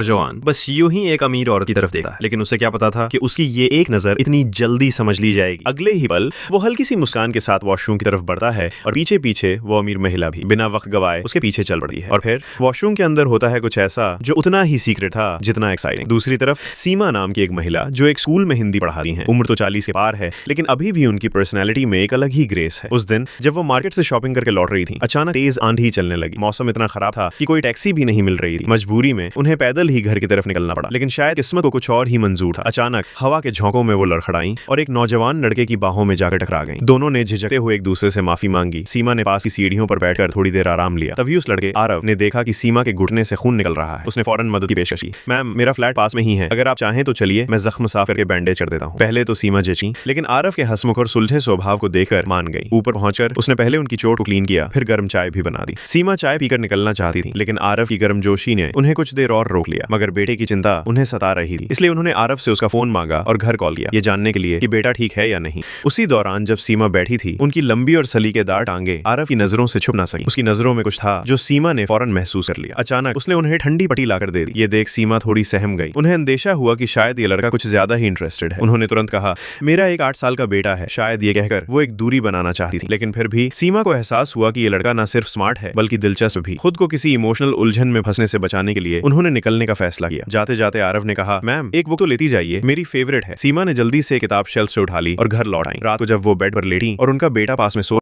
जवान बस यूं ही एक अमीर औरत की तरफ देखा, लेकिन उसे क्या पता था कि उसकी ये एक नजर इतनी जल्दी समझ ली जाएगी। अगले ही पल वो हल्की सी मुस्कान के साथ वॉशरूम की तरफ बढ़ता है और पीछे पीछे वो अमीर महिला भी बिना वक्त गवाए उसके पीछे चल पड़ती है। और फिर वॉशरूम के अंदर होता है कुछ ऐसा जो उतना ही सीक्रेट था जितना एक्साइटिंग। दूसरी तरफ सीमा नाम की एक महिला जो एक स्कूल में हिंदी पढ़ाती है, उम्र तो 40 के पार है, लेकिन अभी भी उनकी पर्सनैलिटी में एक अलग ही ग्रेस है। उस दिन जब वो मार्केट से शॉपिंग करके लौट रही थी, अचानक तेज आंधी चलने लगी। मौसम इतना खराब था कि कोई टैक्सी भी नहीं मिल रही थी। मजबूरी में उन्हें पैदल ही घर की तरफ निकलना पड़ा, लेकिन शायद किस्मत को कुछ और ही मंजूर था। अचानक हवा के झोंकों में वो लड़खड़ाई और एक नौजवान लड़के की बाहों में जाकर टकरा गईं। दोनों ने झिझकते हुए एक दूसरे से माफी मांगी। सीमा ने पास की सीढ़ियों पर बैठकर थोड़ी देर आराम लिया। तभी उस लड़के आरव ने देखा कि सीमा के घुटने से खून निकल रहा है। उसने फौरन मदद की पेशकश की। मैम, मेरा फ्लैट पास में ही है, अगर आप चाहें तो चलिए, मैं जख्म साफ करके बैंडेज कर देता हूँ। पहले तो सीमा जची, लेकिन आरव के हंसमुख और सुलझे स्वभाव को देखकर मान गई। ऊपर पहुंचकर उसने पहले उनकी चोट को क्लीन किया, फिर गर्म चाय भी बना दी। सीमा चाय पीकर निकलना चाहती थी, लेकिन आरव की गर्मजोशी ने उन्हें कुछ देर और रोक लिया। मगर बेटे की चिंता उन्हें सता रही थी, इसलिए उन्होंने आरव से उसका फोन मांगा और घर कॉल किया, ये जानने के लिए कि बेटा ठीक है या नहीं। उसी दौरान जब सीमा बैठी थी, उनकी लंबी और सलीकेदार टांगे आरव की नजरों से छुप ना सकी। उसकी नजरों में कुछ था जो सीमा ने फौरन महसूस कर लिया। अचानक उसने उन्हें ठंडी पट्टी लाकर दे दी। ये देख सीमा थोड़ी सहम गई। उन्हें अंदेशा हुआ कि शायद ये लड़का कुछ ज्यादा ही इंटरेस्टेड है। उन्होंने तुरंत कहा, मेरा एक 8 साल का बेटा है। शायद ये कहकर वो एक दूरी बनाना चाहती थी, लेकिन फिर भी सीमा को एहसास हुआ कि ये लड़का न सिर्फ स्मार्ट है बल्कि दिलचस्प भी। खुद को किसी इमोशनल उलझन में फंसने से बचाने के लिए उन्होंने निकलने का फैसला किया। जाते जाते आरव ने कहा, मैम एक बुक तो लेती जाइए, मेरी फेवरेट है। सीमा ने जल्दी से किताब शेल्फ से उठा ली और घर लौट आई। रात को जब वो बेड पर लेटी और उनका बेटा पास में सो